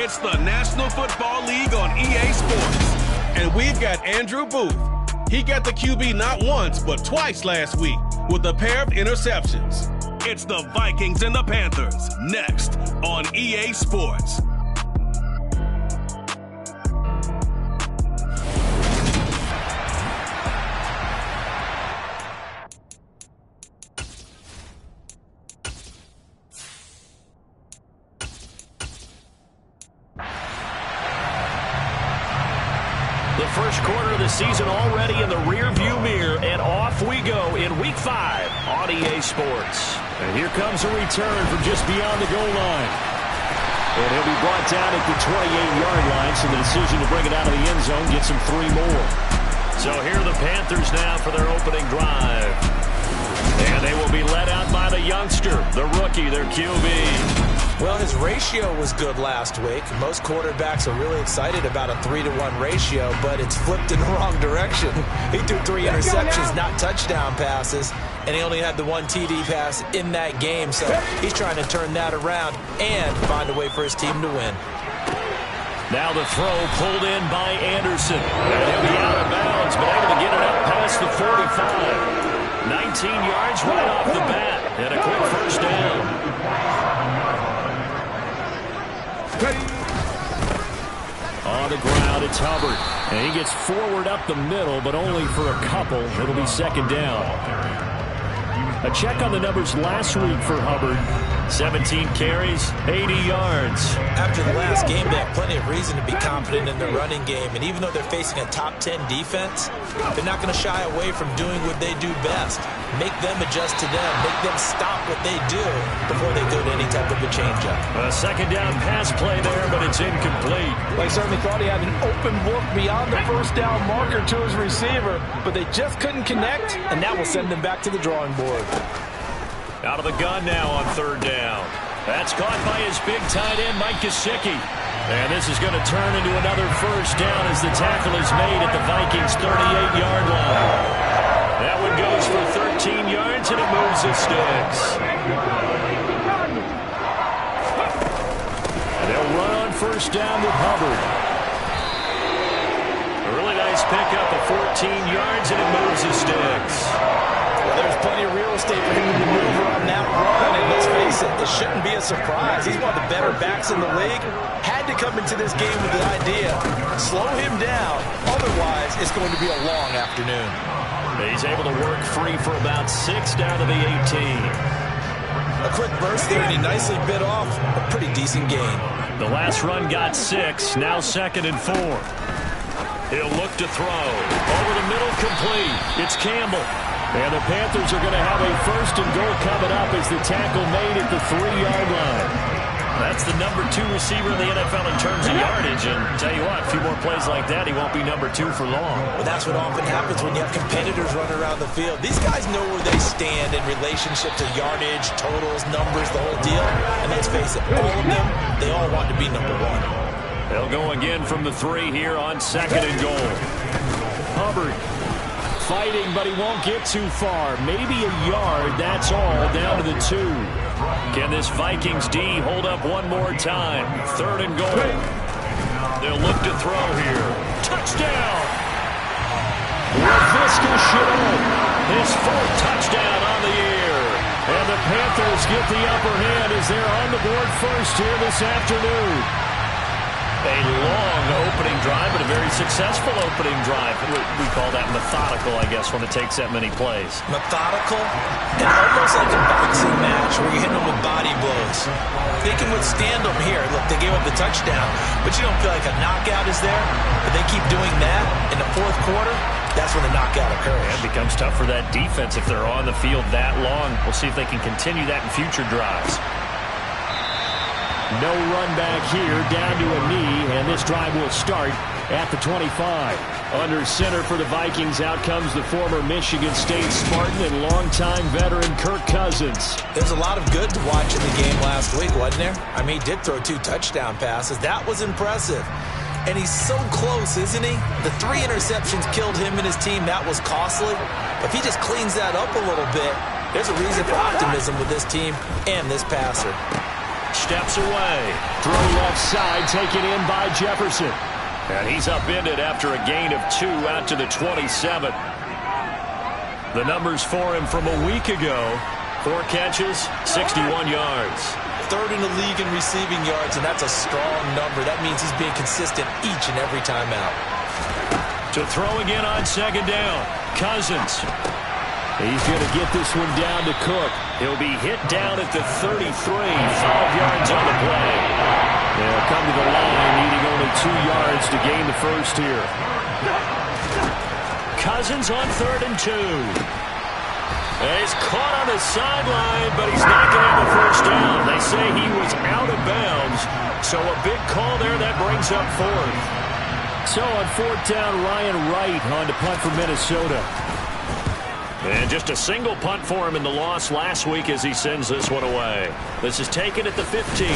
It's the National Football League on EA Sports. And we've got Andrew Booth. He got the QB not once, but twice last week with a pair of interceptions. It's the Vikings and the Panthers, next on EA Sports. The first quarter of the season already in the rearview mirror, and off we go in Week 5 on EA Sports. And here comes a return from just beyond the goal line. And he'll be brought down at the 28-yard line, so the decision to bring it out of the end zone gets him 3 more. So here are the Panthers now for their opening drive. And they will be led out by the youngster, the rookie, their QB. Well, his ratio was good last week. Most quarterbacks are really excited about a 3-to-1 ratio, but it's flipped in the wrong direction. He threw 3 interceptions, not touchdown passes, and he only had the 1 TD pass in that game. So he's trying to turn that around and find a way for his team to win. Now the throw pulled in by Anderson. And he'll be out of bounds, but able to get it up past the 45. 19 yards right off the bat, and a quick first down. On the ground, it's Hubbard. And he gets forward up the middle, but only for a couple. It'll be second down. A check on the numbers last week for Hubbard. 17 carries, 80 yards. After the last game, they have plenty of reason to be confident in their running game. And even though they're facing a top 10 defense, they're not going to shy away from doing what they do best. Make them adjust to them. Make them stop what they do before they go to any type of a changeup. A second down pass play there, but it's incomplete. They certainly thought he had an open look beyond the first down marker to his receiver, but they just couldn't connect, and that will send them back to the drawing board. Out of the gun now on third down. That's caught by his big tight end, Mike Gesicki. And this is going to turn into another first down as the tackle is made at the Vikings' 38-yard line. That one goes for 13 yards, and it moves the sticks. And they'll run on first down with Hubbard. A really nice pickup of 14 yards, and it moves the sticks. Well, there's plenty of real estate for him to maneuver on that run, and let's face it, it shouldn't be a surprise. He's one of the better backs in the league. Had to come into this game with the idea, slow him down, otherwise it's going to be a long afternoon. He's able to work free for about 6 down to the 18. A quick burst there, and he nicely bit off a pretty decent gain. The last run got 6, now 2nd and 4. He'll look to throw. Over the middle, complete. It's Campbell. And the Panthers are going to have a first and goal coming up as the tackle made at the 3-yard line. That's the number 2 receiver in the NFL in terms of yardage. And tell you what, a few more plays like that, he won't be number 2 for long. Well, that's what often happens when you have competitors running around the field. These guys know where they stand in relationship to yardage, totals, numbers, the whole deal. And let's face it, all of them, they all want to be number 1. They'll go again from the 3 here on 2nd and goal. Hubbard fighting, but he won't get too far. Maybe a yard, that's all, down to the 2. Can this Vikings D hold up one more time? 3rd and goal. They'll look to throw here. Touchdown! LaVisca Chenault, his 4th touchdown on the year. And the Panthers get the upper hand as they're on the board first here this afternoon. A long opening drive, but a very successful opening drive. We call that methodical, I guess, when it takes that many plays. Methodical and almost like a boxing match where you're hitting them with body blows. They can withstand them here. Look, they gave up the touchdown, but you don't feel like a knockout is there. But they keep doing that in the 4th quarter. That's when the knockout occurs. It becomes tough for that defense if they're on the field that long. We'll see if they can continue that in future drives. No run back here, down to a knee, and this drive will start at the 25. Under center for the Vikings, out comes the former Michigan State Spartan and longtime veteran Kirk Cousins. There's a lot of good to watch in the game last week, wasn't there? I mean, he did throw 2 touchdown passes. That was impressive. And he's so close, isn't he? The 3 interceptions killed him and his team. That was costly. If he just cleans that up a little bit, there's a reason for optimism with this team and this passer. Steps away. Throw left side, taken in by Jefferson. And he's upended after a gain of 2 out to the 27. The numbers for him from a week ago. 4 catches, 61 yards. Third in the league in receiving yards, and that's a strong number. That means he's being consistent each and every time out. To throw again on second down. Cousins. He's going to get this one down to Cook. He'll be hit down at the 33. 5 yards on the play. They'll come to the line, needing only 2 yards to gain the first here. Cousins on 3rd and 2. He's caught on the sideline, but he's not going to have a first down. They say he was out of bounds, so a big call there that brings up 4th. So on 4th down, Ryan Wright on to punt for Minnesota. And just a single punt for him in the loss last week as he sends this one away. This is taken at the 15.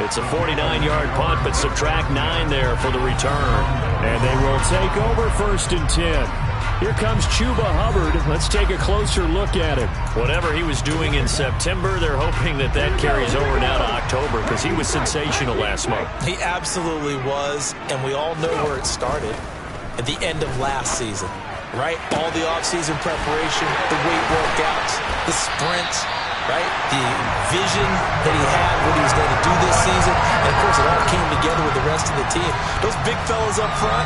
It's a 49-yard punt, but subtract 9 there for the return. And they will take over 1st and 10. Here comes Chuba Hubbard. Let's take a closer look at him. Whatever he was doing in September, they're hoping that that carries over now to October because he was sensational last month. He absolutely was, and we all know where it started at the end of last season. Right? All the offseason preparation, the weight workouts, the sprints, right? The vision that he had, what he was going to do this season. And, of course, it all came together with the rest of the team. Those big fellas up front,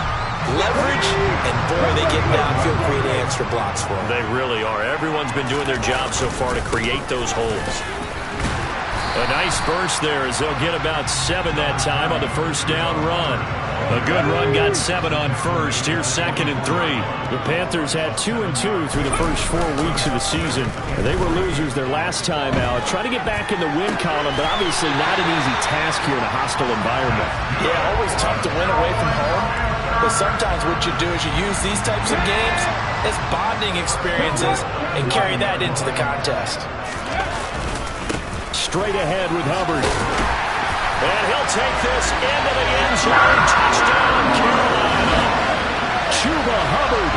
leverage, and, boy, they get downfield creating extra blocks for them. They really are. Everyone's been doing their job so far to create those holes. A nice burst there as they'll get about 7 that time on the first down run. A good run got 7 on first. Here's 2nd and 3. The Panthers had 2 and 2 through the first 4 weeks of the season. They were losers their last time out. Trying to get back in the win column, but obviously not an easy task here in a hostile environment. Yeah, always tough to win away from home. But sometimes what you do is you use these types of games as bonding experiences and carry that into the contest. Straight ahead with Hubbard. And he'll take this into the end zone. Touchdown, Carolina. Chuba Hubbard,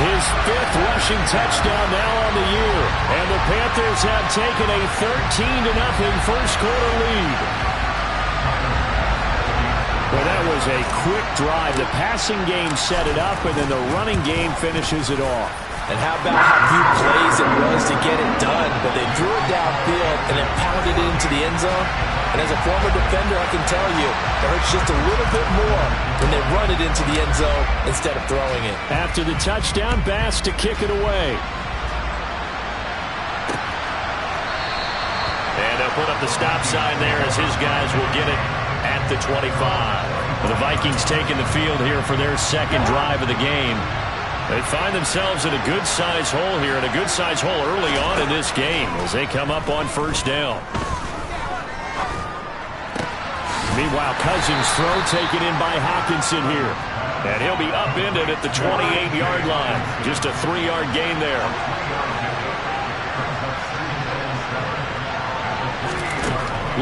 his 5th rushing touchdown now on the year. And the Panthers have taken a 13-0 first quarter lead. Well, that was a quick drive. The passing game set it up, and then the running game finishes it off. And how about how few plays it was to get it done, but they drew it downfield and then pounded it into the end zone. And as a former defender, I can tell you, it hurts just a little bit more when they run it into the end zone instead of throwing it. After the touchdown, Bass to kick it away. And they'll put up the stop sign there as his guys will get it at the 25. The Vikings taking the field here for their 2nd drive of the game. They find themselves in a good-sized hole here, and a good-sized hole early on in this game as they come up on 1st down. Meanwhile, Cousins' throw taken in by Hockenson here. And he'll be upended at the 28-yard line. Just a 3-yard gain there.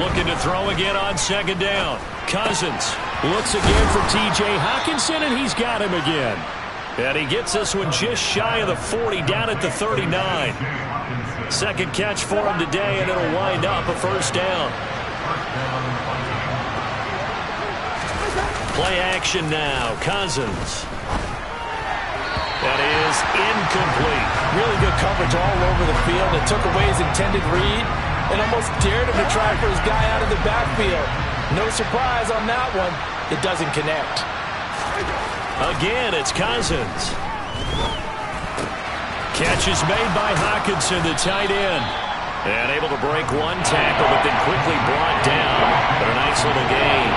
Looking to throw again on 2nd down. Cousins looks again for T.J. Hockenson, and he's got him again. And he gets this one just shy of the 40, down at the 39. 2nd catch for him today, and it'll wind up a 1st down. Play action now. Cousins. That is incomplete. Really good coverage all over the field. It took away his intended read and almost dared him to try for his guy out of the backfield. No surprise on that one. It doesn't connect. Again, it's Cousins. Catch is made by Hockenson, the tight end. And able to break one tackle, but then quickly brought down. But a nice little gain.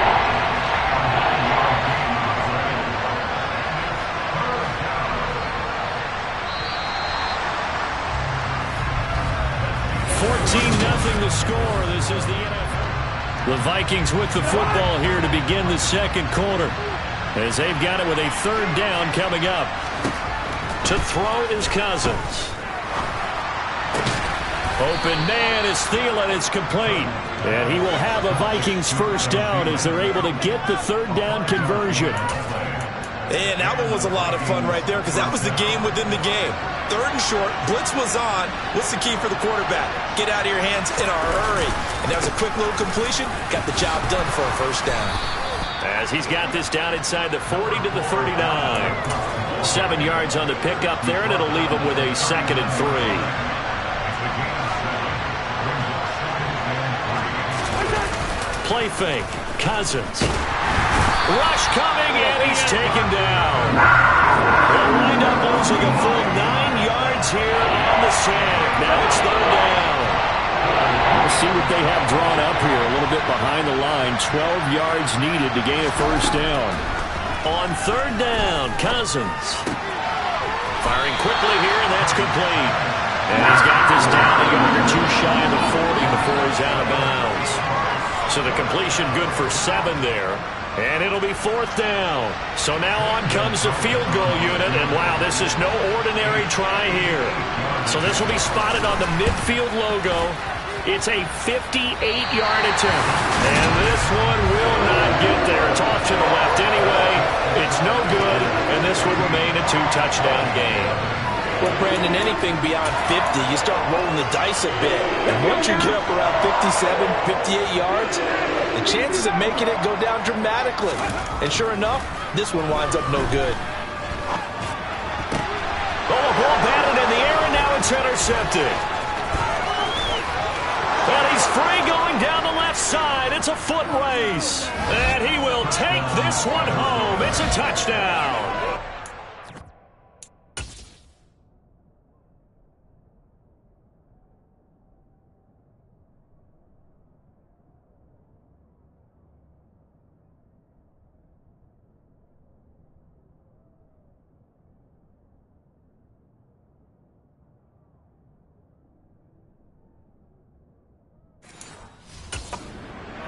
Nothing to score. This is the NFL. The Vikings with the football here to begin the 2nd quarter. As they've got it with a 3rd down coming up. To throw is Cousins. Open man is Thielen. It's complete. And he will have a Vikings 1st down as they're able to get the 3rd down conversion. And that one was a lot of fun right there because that was the game within the game. 3rd and short, blitz was on. What's the key for the quarterback? Get out of your hands in a hurry. And that was a quick little completion. Got the job done for a first down. As he's got this down inside the 40 to the 39. 7 yards on the pickup there, and it'll leave him with a 2nd and 3. Play fake. Cousins. Rush coming, and he's taken down. They'll wind up losing a full 9 yards here on the sack. Now it's 3rd down. We'll see what they have drawn up here. A little bit behind the line. 12 yards needed to gain a first down. On 3rd down, Cousins. Firing quickly here, and that's complete. And he's got this down a yard or 2 shy of the 40 before he's out of bounds. So the completion good for 7 there. And it'll be 4th down. So now on comes the field goal unit. And wow, this is no ordinary try here. So this will be spotted on the midfield logo. It's a 58-yard attempt. And this one will not get there. It's off to the left anyway. It's no good. And this will remain a 2-touchdown game. Well, Brandon, anything beyond 50, you start rolling the dice a bit. And once you get up around 57, 58 yards, the chances of making it go down dramatically. And sure enough, this one winds up no good. Oh, a ball batted in the air, and now it's intercepted. And he's free going down the left side. It's a foot race. And he will take this one home. It's a touchdown.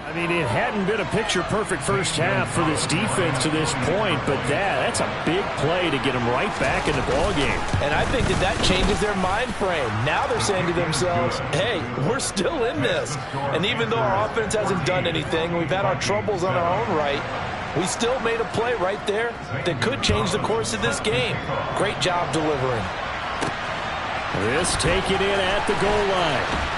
I mean, it hadn't been a picture-perfect first half for this defense to this point, but that's a big play to get them right back in the ballgame. And I think that changes their mind frame. Now they're saying to themselves, hey, we're still in this. And even though our offense hasn't done anything, we've had our troubles on our own right, we still made a play right there that could change the course of this game. Great job delivering. This taken in at the goal line.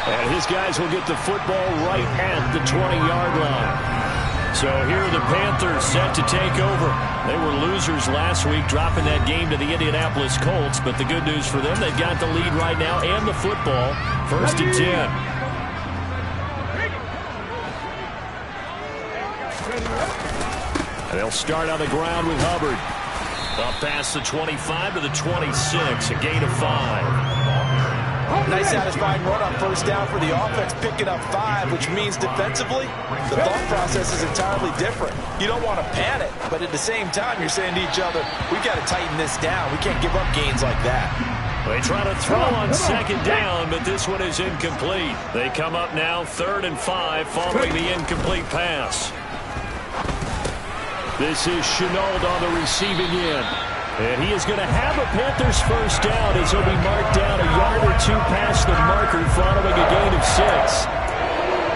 And his guys will get the football right at the 20-yard line. So here are the Panthers set to take over. They were losers last week, dropping that game to the Indianapolis Colts. But the good news for them, they've got the lead right now and the football. 1st and 10. And they'll start on the ground with Hubbard. Up past the 25 to the 26, a gain of 5. Nice satisfying run on first down for the offense, picking up 5, which means defensively, the thought process is entirely different. You don't want to panic, but at the same time, you're saying to each other, we've got to tighten this down. We can't give up gains like that. They try to throw on 2nd down, but this one is incomplete. They come up now 3rd and 5 following the incomplete pass. This is Chenault on the receiving end. And he is going to have a Panthers first down as he'll be marked down a yard or 2 past the marker following a gain of 6.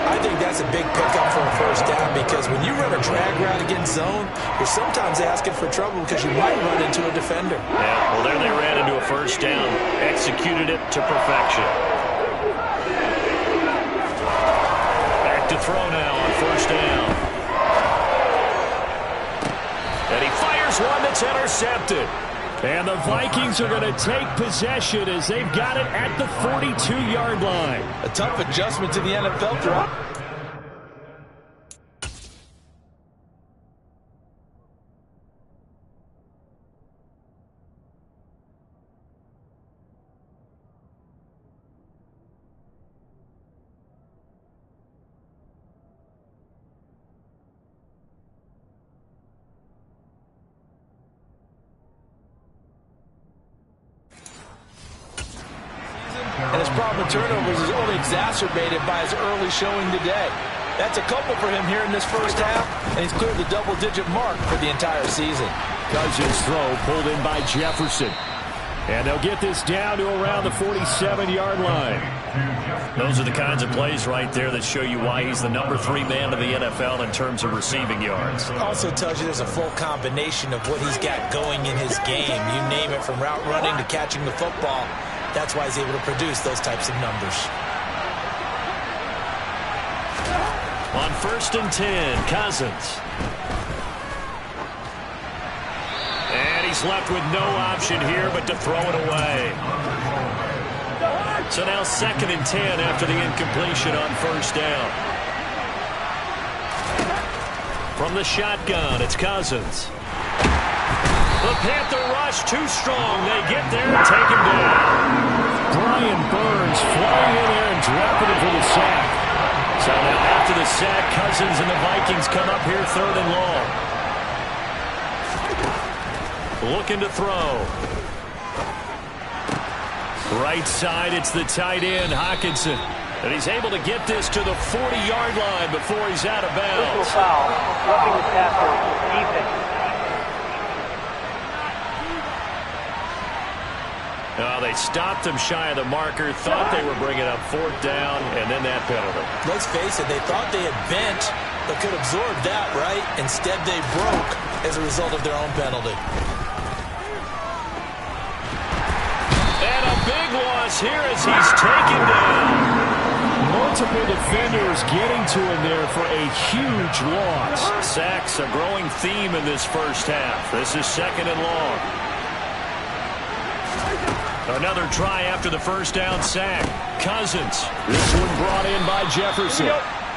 I think that's a big pickup for a first down because when you run a drag route against zone, you're sometimes asking for trouble because you might run into a defender. Yeah, well, there they ran into a first down, executed it to perfection. Back to throw now on first down. And he fires one that's intercepted. And the Vikings are going to take possession as they've got it at the 42-yard line. A tough adjustment to the NFL drop. And his problem with turnovers is only exacerbated by his early showing today. That's a couple for him here in this first half, and he's cleared the double-digit mark for the entire season. Cousins' throw pulled in by Jefferson. And they'll get this down to around the 47-yard line. Those are the kinds of plays right there that show you why he's the number 3 man in the NFL in terms of receiving yards. Also tells you there's a full combination of what he's got going in his game. You name it, from route running to catching the football. That's why he's able to produce those types of numbers. On 1st and 10, Cousins. And he's left with no option here but to throw it away. So now 2nd and 10 after the incompletion on 1st down. From the shotgun, it's Cousins. The Panther rush too strong. They get there and take him down. Brian Burns flying in there and dropping it for the sack. So now after the sack, Cousins and the Vikings come up here 3rd and long. Looking to throw. Right side, it's the tight end, Hockenson. And he's able to get this to the 40-yard line before he's out of bounds. Foul. Roughing the tackle. Defense. They stopped him shy of the marker, thought they were bringing up 4th down, and then that penalty. Let's face it, they thought they had bent, but could absorb that, right? Instead, they broke as a result of their own penalty. And a big loss here as he's taken down. Multiple defenders getting to him there for a huge loss. Sacks, a growing theme in this first half. This is 2nd and long. Another try after the 1st down sack. Cousins. This one brought in by Jefferson.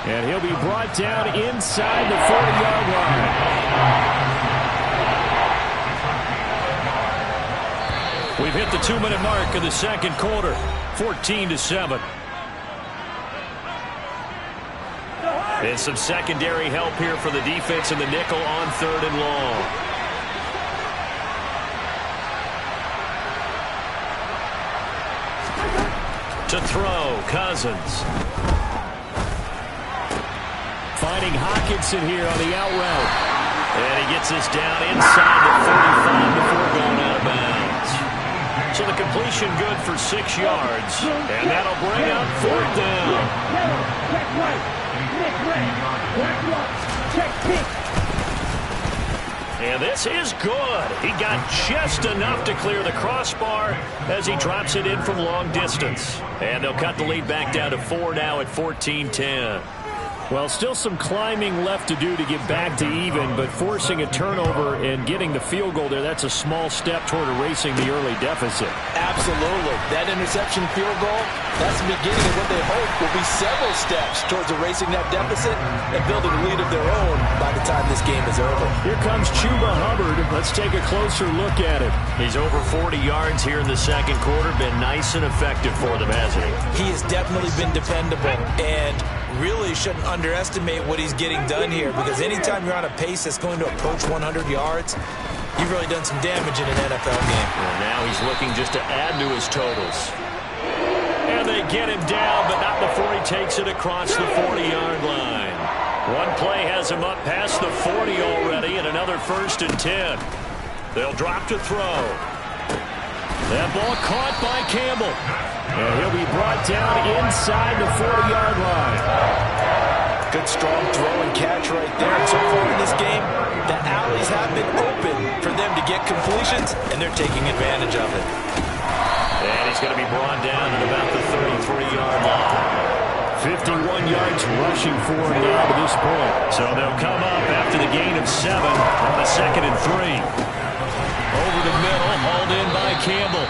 And he'll be brought down inside the 40-yard line. We've hit the 2-minute mark of the 2nd quarter. 14-7. And some secondary help here for the defense in the nickel on 3rd and long. To throw, Cousins. Finding Hockenson here on the out route. And he gets this down inside the 35 before going out of bounds. So the completion good for 6 yards. And that'll bring up 4th down. And this is good. He got just enough to clear the crossbar as he drops it in from long distance. And they'll cut the lead back down to 4 now at 14-10. Well, still some climbing left to do to get back to even, but forcing a turnover and getting the field goal there, that's a small step toward erasing the early deficit. Absolutely. That interception field goal, that's the beginning of what they hope will be several steps towards erasing that deficit and building a lead of their own by the time this game is over. Here comes Chuba Hubbard. Let's take a closer look at it. He's over 40 yards here in the 2nd quarter. Been nice and effective for them, hasn't he? He has definitely been dependable, and really shouldn't underestimate what he's getting done here, because anytime you're on a pace that's going to approach 100 yards, you've really done some damage in an NFL game. Well, now he's looking just to add to his totals. And they get him down, but not before he takes it across the 40-yard line. One play has him up past the 40 already, and another 1st and 10. They'll drop to throw. That ball caught by Campbell. And he'll be brought down inside the 40-yard line. Good strong throw and catch right there. And so far in this game, the alleys have been open for them to get completions, and they're taking advantage of it. And he's going to be brought down at about the 33-yard line. 51 yards rushing for him now to this point. So they'll come up after the gain of 7 on a 2nd and 3. Over the middle, hauled in by Campbell.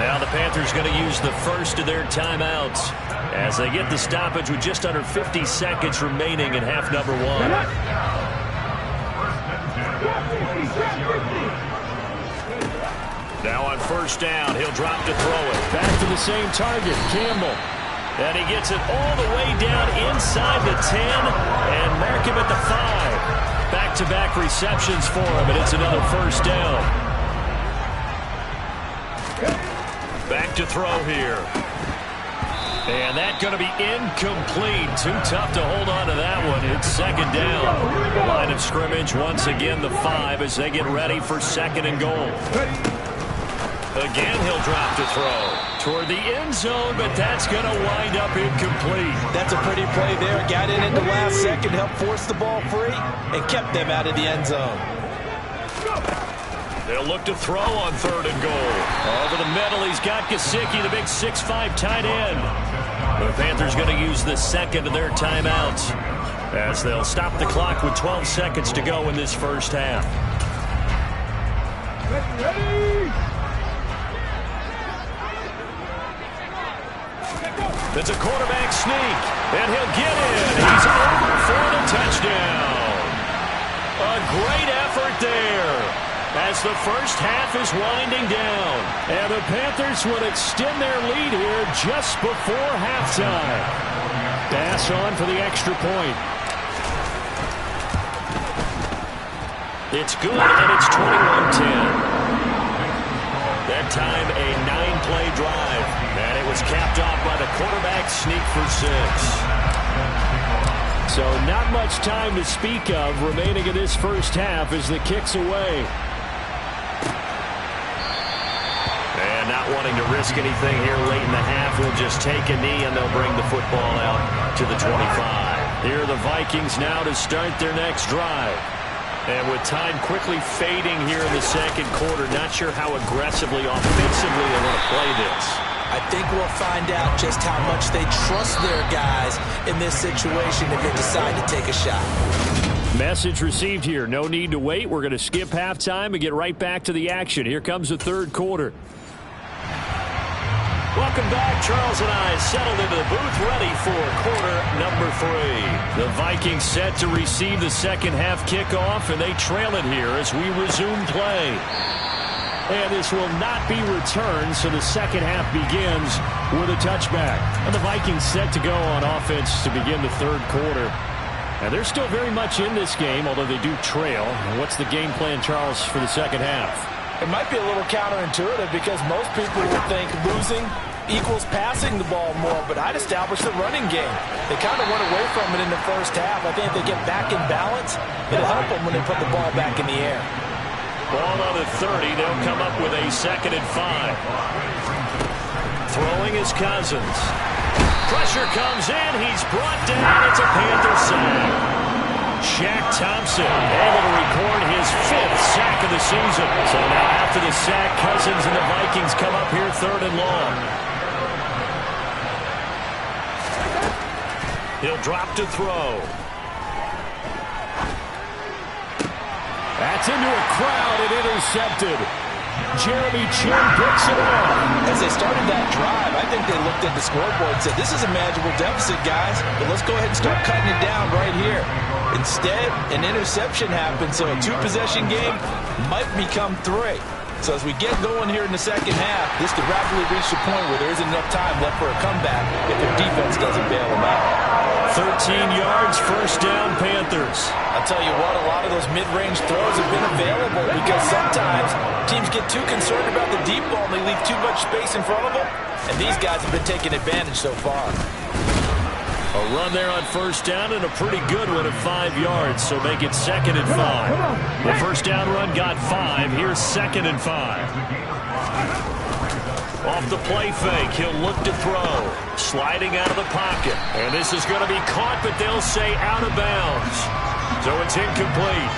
Now the Panthers going to use the first of their timeouts as they get the stoppage with just under 50 seconds remaining in half number 1. Now on 1st down, he'll drop to throw it. Back to the same target, Campbell. And he gets it all the way down inside the 10 and mark him at the 5. Back-to-back receptions for him, and it's another 1st down. Back to throw here. And that's going to be incomplete. Too tough to hold on to that one. It's 2nd down. Line of scrimmage once again the 5 as they get ready for 2nd and goal. Again, he'll drop to throw toward the end zone, but that's going to wind up incomplete. That's a pretty play there. Got in at the last second, helped force the ball free, and kept them out of the end zone. They'll look to throw on 3rd and goal. Over the middle, he's got Gesicki, the big 6'5" tight end. The Panthers going to use the second of their timeouts as they'll stop the clock with 12 seconds to go in this first half. It's a quarterback sneak, and he'll get in. He's over for the touchdown. A great effort there as the first half is winding down. And the Panthers will extend their lead here just before halftime. Pass on for the extra point. It's good, and it's 21-10. That time, a 9-play drive. And it was capped off by the quarterback sneak for 6. So not much time to speak of remaining in this first half as the kick's away. And not wanting to risk anything here late in the half, we'll just take a knee and they'll bring the football out to the 25. Here are the Vikings now to start their next drive. And with time quickly fading here in the second quarter, not sure how aggressively, offensively they want to play this. I think we'll find out just how much they trust their guys in this situation if they decide to take a shot. Message received here. No need to wait. We're going to skip halftime and get right back to the action. Here comes the third quarter. Welcome back. Charles and I settled into the booth, ready for quarter number 3. The Vikings set to receive the second half kickoff, and they trail it here as we resume play. And this will not be returned, so the second half begins with a touchback. And the Vikings set to go on offense to begin the third quarter. And they're still very much in this game, although they do trail. And what's the game plan, Charles, for the second half? It might be a little counterintuitive because most people would think losing equals passing the ball more, but I'd establish the running game. They kind of went away from it in the first half. I think if they get back in balance, it'll help them when they put the ball back in the air. Ball on the 30. They'll come up with a 2nd and 5. Throwing is Cousins. Pressure comes in. He's brought down. It's a Panther sack. Shaq Thompson able to record his 5th sack of the season. So now after the sack, Cousins and the Vikings come up here 3rd and long. He'll drop to throw. That's into a crowd and intercepted. Jeremy Chin picks it off. As they started that drive, I think they looked at the scoreboard and said, this is a manageable deficit, guys, but let's go ahead and start cutting it down right here. Instead, an interception happened, so a 2-possession game might become 3. So as we get going here in the second half, this could rapidly reach the point where there isn't enough time left for a comeback if their defense doesn't bail them out. 13 yards, first down, Panthers. I'll tell you what, a lot of those mid-range throws have been available because sometimes teams get too concerned about the deep ball and they leave too much space in front of them, and these guys have been taking advantage so far. A run there on first down and a pretty good one at 5 yards, so make it 2nd and 5. The first down run got 5. Here's 2nd and 5. Off the play fake, he'll look to throw. Sliding out of the pocket. And this is going to be caught, but they'll say out of bounds. So it's incomplete.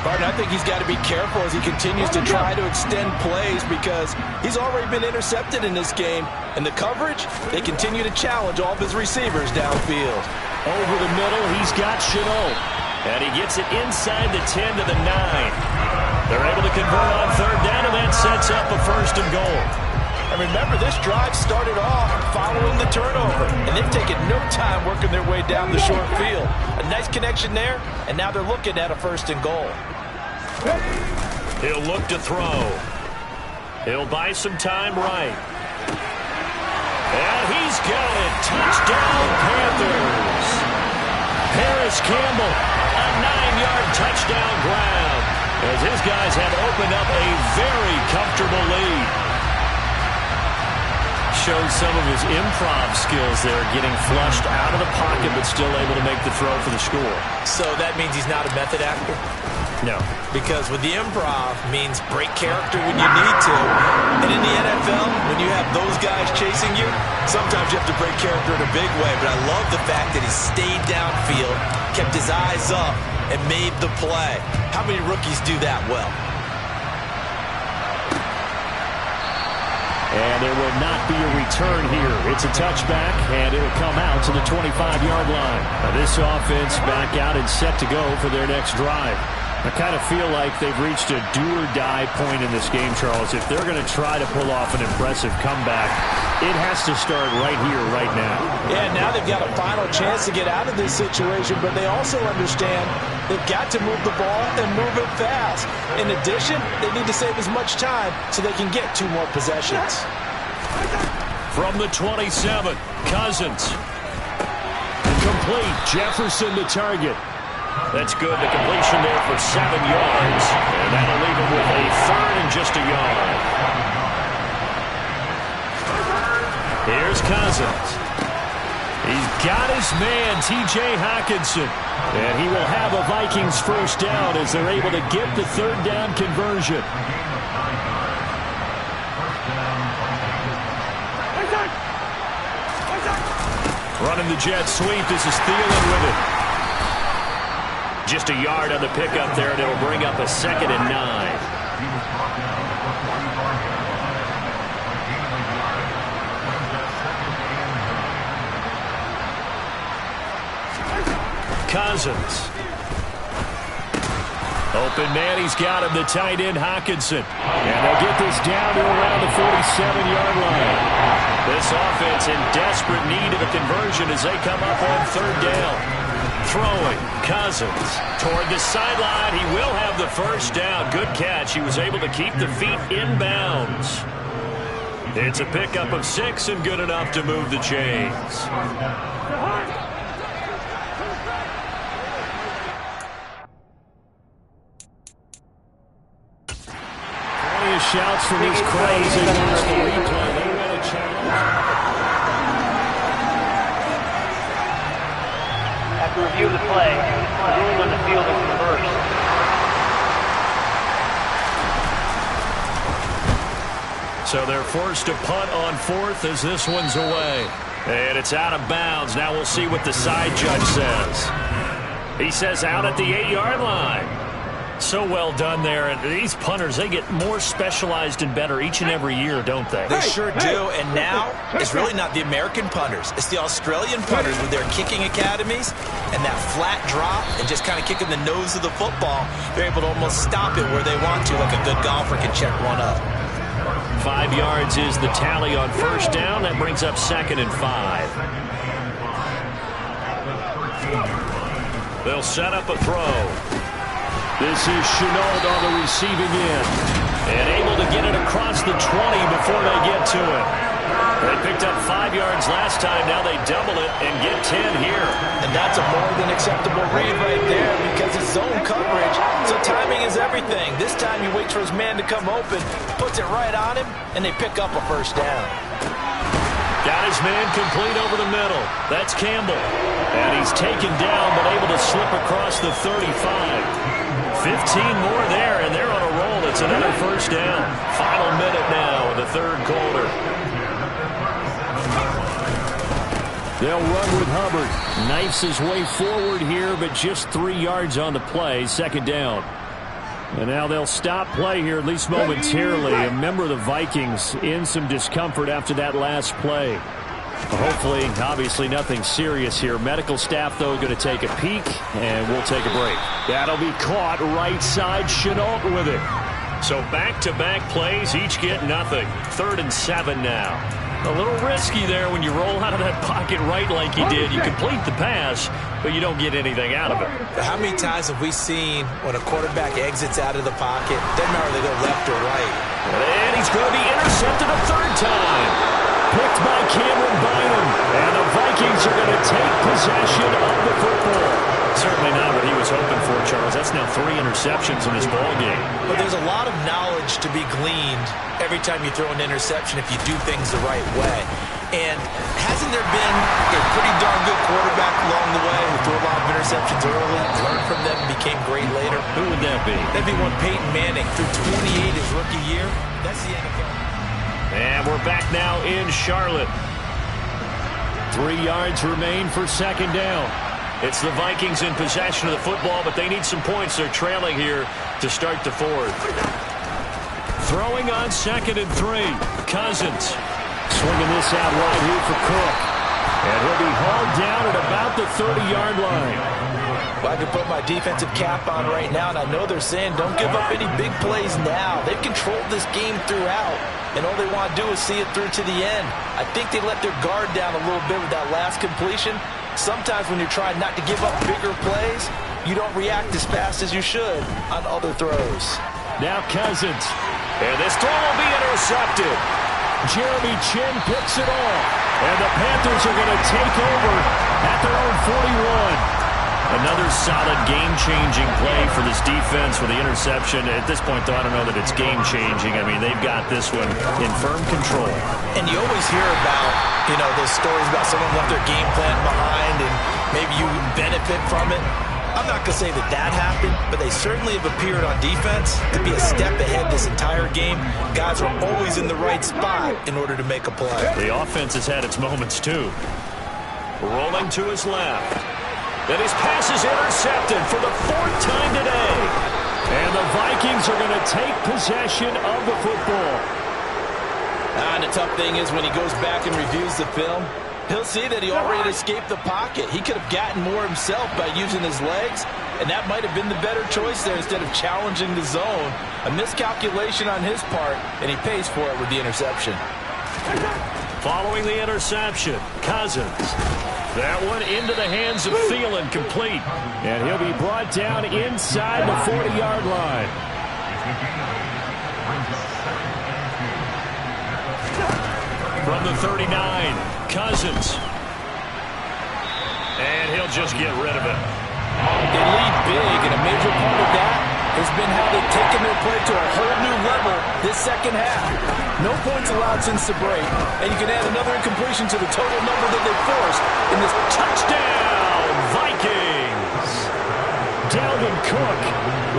Barton, I think he's got to be careful as he continues to try to extend plays because he's already been intercepted in this game. And the coverage, they continue to challenge all of his receivers downfield. Over the middle, he's got Chenault. And he gets it inside the 10 to the 9. They're able to convert on 3rd down, and that sets up a 1st and goal. And remember, this drive started off following the turnover, and they've taken no time working their way down the short field. A nice connection there, and now they're looking at a 1st and goal. He'll look to throw. He'll buy some time right. And he's got it. Touchdown, Panthers. Harris Campbell, a 9-yard touchdown grab, as his guys have opened up a very comfortable lead. Shows some of his improv skills there, getting flushed out of the pocket but still able to make the throw for the score. So that means he's not a method actor? No. Because with the improv means break character when you need to. And in the NFL, when you have those guys chasing you, sometimes you have to break character in a big way. But I love the fact that he stayed downfield, kept his eyes up, and made the play. How many rookies do that well? And there will not be a return here. It's a touchback, and it'll come out to the 25-yard line. Now this offense back out and set to go for their next drive. I kind of feel like they've reached a do-or-die point in this game, Charles. If they're going to try to pull off an impressive comeback, it has to start right here, right now. Yeah, now they've got a final chance to get out of this situation, but they also understand they've got to move the ball and move it fast. In addition, they need to save as much time so they can get 2 more possessions. From the 27, Cousins. Complete. Jefferson to target. That's good. The completion there for 7 yards. And that'll leave him with a 3rd and just a yard. Here's Cousins. He's got his man, T.J. Hockenson. And he will have a Vikings first down as they're able to get the 3rd down conversion. Running the jet sweep. This is Thielen with it. Just a yard on the pickup there, and it'll bring up a 2nd and 9. Cousins. Open man, he's got him, the tight end, Hockenson. And they'll get this down to around the 47-yard line. This offense in desperate need of a conversion as they come up on 3rd down. Throwing, Cousins toward the sideline. He will have the first down. Good catch. He was able to keep the feet in bounds. It's a pickup of 6 and good enough to move the chains. Plenty of shouts from this crowd as they watch the replay. They got a challenge. After review of the play, the ruling on the field is reversed. So they're forced to punt on 4th as this one's away. And it's out of bounds. Now we'll see what the side judge says. He says out at the 8-yard line. So well done there. And these punters, they get more specialized and better each and every year, don't they? They sure do. And now it's really not the American punters. It's the Australian punters with their kicking academies and that flat drop and just kind of kicking the nose of the football. They're able to almost stop it where they want to, like a good golfer can check one up. 5 yards is the tally on 1st down. That brings up 2nd and 5. They'll set up a throw. This is Chenault on the receiving end. And able to get it across the 20 before they get to it. They picked up 5 yards last time. Now they double it and get 10 here. And that's a more than acceptable read right there because it's zone coverage. So timing is everything. This time he waits for his man to come open, puts it right on him, and they pick up a first down. Got his man complete over the middle. That's Campbell. And he's taken down but able to slip across the 35. 15 more there, and they're on a roll. It's another first down. Final minute now in the 3rd quarter. They'll run with Hubbard. Knifes his way forward here, but just 3 yards on the play. 2nd down. And now they'll stop play here, at least momentarily. A member of the Vikings in some discomfort after that last play. Hopefully, obviously, nothing serious here. Medical staff, though, going to take a peek, and we'll take a break. That'll be caught right side. Chenault with it. So back-to-back plays, each get nothing. 3rd and 7 now. A little risky there when you roll out of that pocket right like you did. You complete the pass, but you don't get anything out of it. How many times have we seen when a quarterback exits out of the pocket, doesn't matter if they go left or right? And he's going to be intercepted a 3rd time. picked by Cameron Bynum. And the Vikings are going to take possession of the football. Certainly not what he was hoping for, Charles. That's now 3 interceptions in this ball game. But there's a lot of knowledge to be gleaned every time you throw an interception if you do things the right way. And hasn't there been a pretty darn good quarterback along the way who threw a lot of interceptions early, learned from them, and became great later? Who would that be? That'd be one Peyton Manning threw 28 his rookie year. That's the NFL. And we're back now in Charlotte. 3 yards remain for second down. It's the Vikings in possession of the football, but they need some points. They're trailing here to start the fourth. Throwing on 2nd and 3. Cousins swinging this out wide here for Cook. And he'll be hauled down at about the 30-yard line. Well, I can put my defensive cap on right now, and I know they're saying don't give up any big plays now. They've controlled this game throughout, and all they want to do is see it through to the end. I think they let their guard down a little bit with that last completion. Sometimes when you're trying not to give up bigger plays, you don't react as fast as you should on other throws. Now Cousins. And this throw will be intercepted. Jeremy Chin picks it off. And the Panthers are going to take over at their own 41. Another solid game-changing play for this defense with the interception. At this point, though, I don't know that it's game-changing. I mean, they've got this one in firm control. And you always hear about, those stories about someone left their game plan behind and maybe you benefit from it. I'm not going to say that that happened, but they certainly have appeared on defense to be a step ahead this entire game. Guys are always in the right spot in order to make a play. The offense has had its moments, too. Rolling to his left. And his pass is intercepted for the 4th time today. And the Vikings are going to take possession of the football. And the tough thing is when he goes back and reviews the film, he'll see that he already escaped the pocket. He could have gotten more himself by using his legs, and that might have been the better choice there instead of challenging the zone. A miscalculation on his part, and he pays for it with the interception. Following the interception, Cousins. That one into the hands of Thielen, complete. And he'll be brought down inside the 40-yard line. From the 39, Cousins. And he'll just get rid of it. They lead big, and a major part of that has been how they've taken their play to a whole new level this second half. No points allowed since the break, and you can add another incompletion to the total number that they forced in this touchdown, Vikings. Dalvin Cook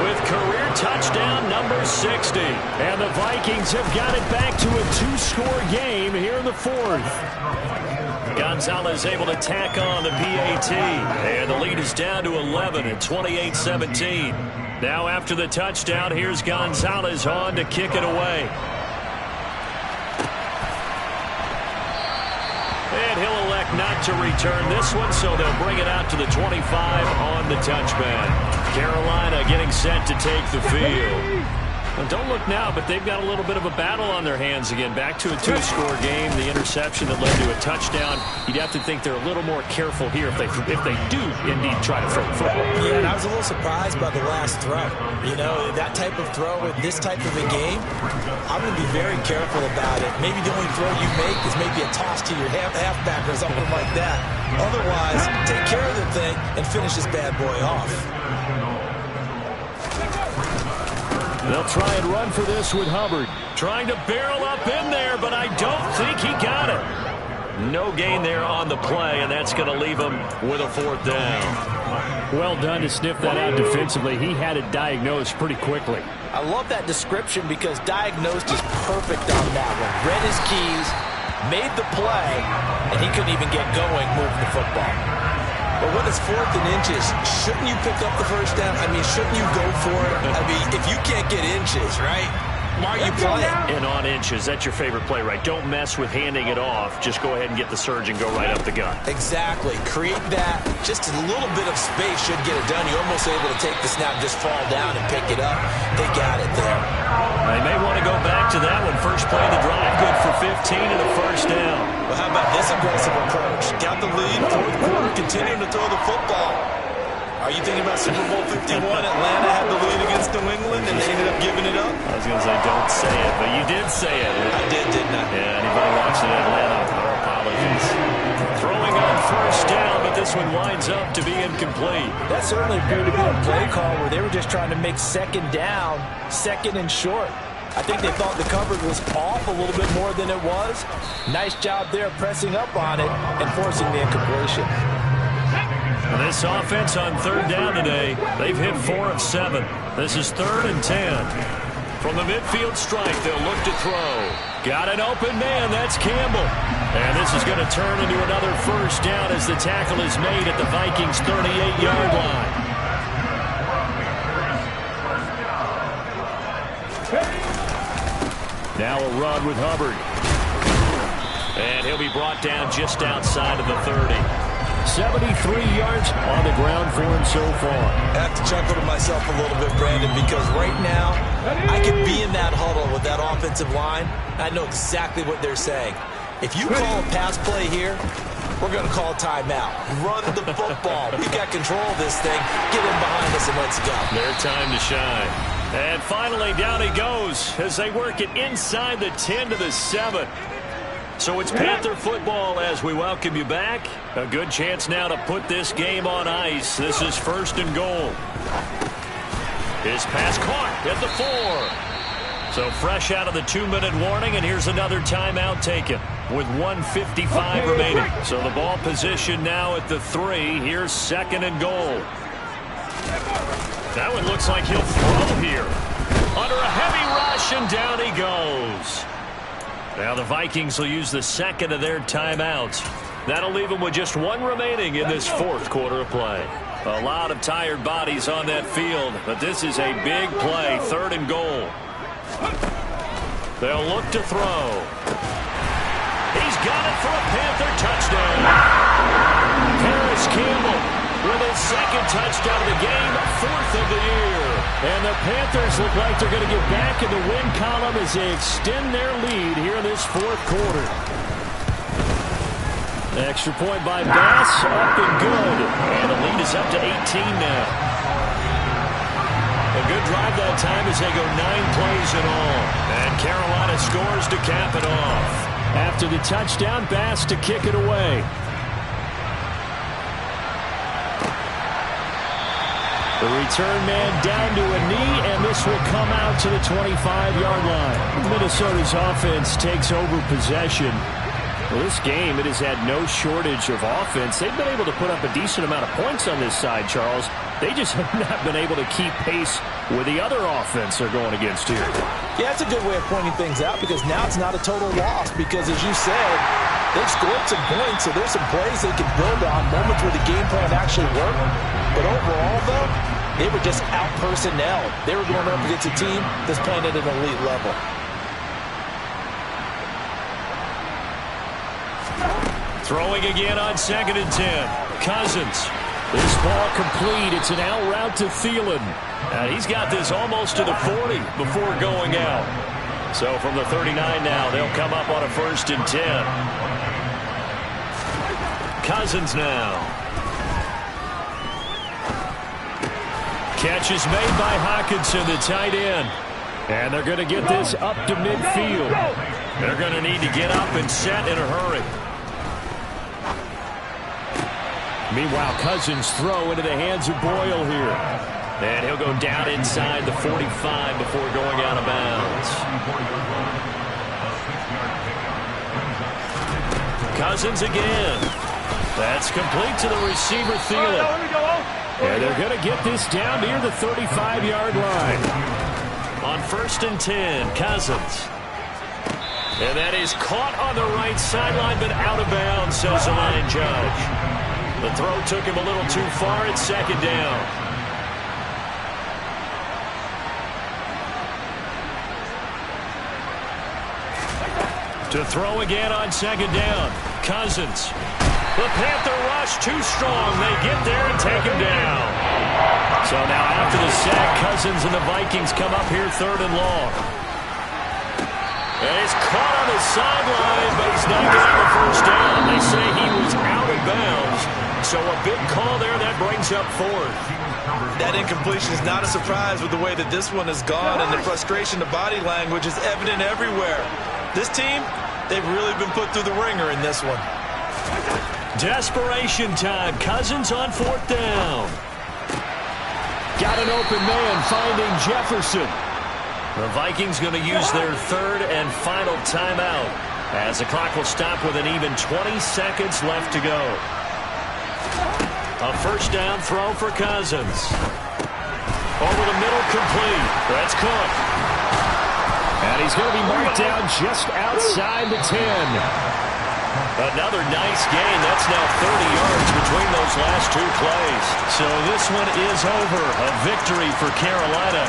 with career touchdown number 60. And the Vikings have got it back to a 2-score game here in the 4th. Gonzalez able to tack on the PAT. And the lead is down to 11 at 28-17. Now after the touchdown, here's Gonzalez on to kick it away. And he'll elect not to return this one, so they'll bring it out to the 25 on the touchback. Carolina getting set to take the field. Well, don't look now, but they've got a little bit of a battle on their hands again. Back to a 2-score game. The interception that led to a touchdown. You'd have to think they're a little more careful here if they do indeed try to throw the football. Yeah, and I was a little surprised by the last throw. That type of throw in this type of a game, I'm going to be very careful about it. Maybe the only throw you make is maybe a toss to your halfback or something like that. Otherwise, take care of the thing and finish this bad boy off. They'll try and run for this with Hubbard. Trying to barrel up in there, but I don't think he got it. No gain there on the play, and that's going to leave him with a 4th down. Well done to sniff that out defensively. He had it diagnosed pretty quickly. I love that description because diagnosed is perfect on that one. Read his keys, made the play, and he couldn't even get going moving the football. But when it's 4th and inches, shouldn't you pick up the first down? I mean, shouldn't you go for it? I mean, if you can't get inches, right? Why are you playing? And on inches, that's your favorite play, right? Don't mess with handing it off. Just go ahead and get the surge and go right up the gut. Exactly. Create that. Just a little bit of space should get it done. You're almost able to take the snap, just fall down and pick it up. They got it there. They may want to go back to that one. First play of the drive, good for 15 and a first down. Well, how about this aggressive approach? Got the lead, 4th quarter, continuing to throw the football. Are you thinking about Super Bowl 51? Atlanta had the lead against New England, and they ended up giving it up? I was going to say, don't say it, but you did say it. I did, didn't I? Yeah, anybody watching Atlanta Throwing on first down, but this one winds up to be incomplete. That certainly appeared to be a play call where they were just trying to make second down, second and short. I think they thought the coverage was off a little bit more than it was. Nice job there pressing up on it and forcing the incompletion. This offense on third down today, they've hit 4 of 7. This is 3rd and 10. From the midfield strike, they'll look to throw. Got an open man, that's Campbell. And this is going to turn into another first down as the tackle is made at the Vikings' 38-yard line. Now a run with Hubbard. And he'll be brought down just outside of the 30. 73 yards on the ground for him so far. I have to chuckle to myself a little bit, Brandon, because right now I could be in that huddle with that offensive line. I know exactly what they're saying. If you call a pass play here, we're going to call a timeout. Run the football. We've got control of this thing. Get in behind us and let's go. Their time to shine. And finally, down he goes as they work it inside the 10 to the 7. So it's Panther football as we welcome you back. A good chance now to put this game on ice. This is 1st and goal. His pass caught at the 4. So fresh out of the 2-minute warning, and here's another timeout taken with 1:55 remaining. So the ball position now at the 3. Here's 2nd and goal. That one looks like he'll throw here. Under a heavy rush, and down he goes. Now the Vikings will use the 2nd of their timeouts. That'll leave them with just 1 remaining in this 4th quarter of play. A lot of tired bodies on that field, but this is a big play, 3rd and goal. They'll look to throw. He's got it for a Panther touchdown. Harris Campbell with his 2nd touchdown of the game, 4th of the year. And the Panthers look like they're going to get back in the win column as they extend their lead here in this 4th quarter. Extra point by Bass, up and good. And the lead is up to 18 now. A good drive that time as they go 9 plays in all. And Carolina scores to cap it off. After the touchdown, Bass to kick it away. The return man down to a knee, and this will come out to the 25-yard line. Minnesota's offense takes over possession. Well, this game, it has had no shortage of offense. They've been able to put up a decent amount of points on this side, Charles. They just have not been able to keep pace with the other offense they're going against here. Yeah, that's a good way of pointing things out because now it's not a total loss because, as you said, they've scored some points, so there's some plays they can build on, moments where the game plan actually worked. But overall, though, they were just out-personnel. They were going up against a team that's playing at an elite level. Throwing again on 2nd and 10. Cousins. This ball complete. It's an out route to Thielen. And he's got this almost to the 40 before going out. So from the 39 now, they'll come up on a 1st and 10. Cousins now. Catch is made by Hockenson, the tight end. And they're going to get this up to midfield. They're going to need to get up and set in a hurry. Meanwhile, Cousins throw into the hands of Boyle here. And he'll go down inside the 45 before going out of bounds. Cousins again. That's complete to the receiver, Thielen. And they're going to get this down near the 35-yard line. On 1st and 10, Cousins. And that is caught on the right sideline, but out of bounds, says the line judge. The throw took him a little too far. It's 2nd down. To throw again on 2nd down. Cousins. The Panther rush too strong. They get there and take him down. So now after the sack, Cousins and the Vikings come up here 3rd and long. And he's caught on the sideline, but he's not getting the 1st down. They say he was out of bounds. So a big call there that brings up 4th. That incompletion is not a surprise with the way that this one has gone, and the frustration, the body language is evident everywhere. This team, they've really been put through the ringer in this one. Desperation time. Cousins on 4th down. Got an open man finding Jefferson. The Vikings going to use their 3rd and final timeout as the clock will stop with an even 20 seconds left to go. A 1st down throw for Cousins. Over the middle, complete. That's Cook. And he's going to be marked down just outside the 10. Another nice gain. That's now 30 yards between those last 2 plays. So this one is over. A victory for Carolina.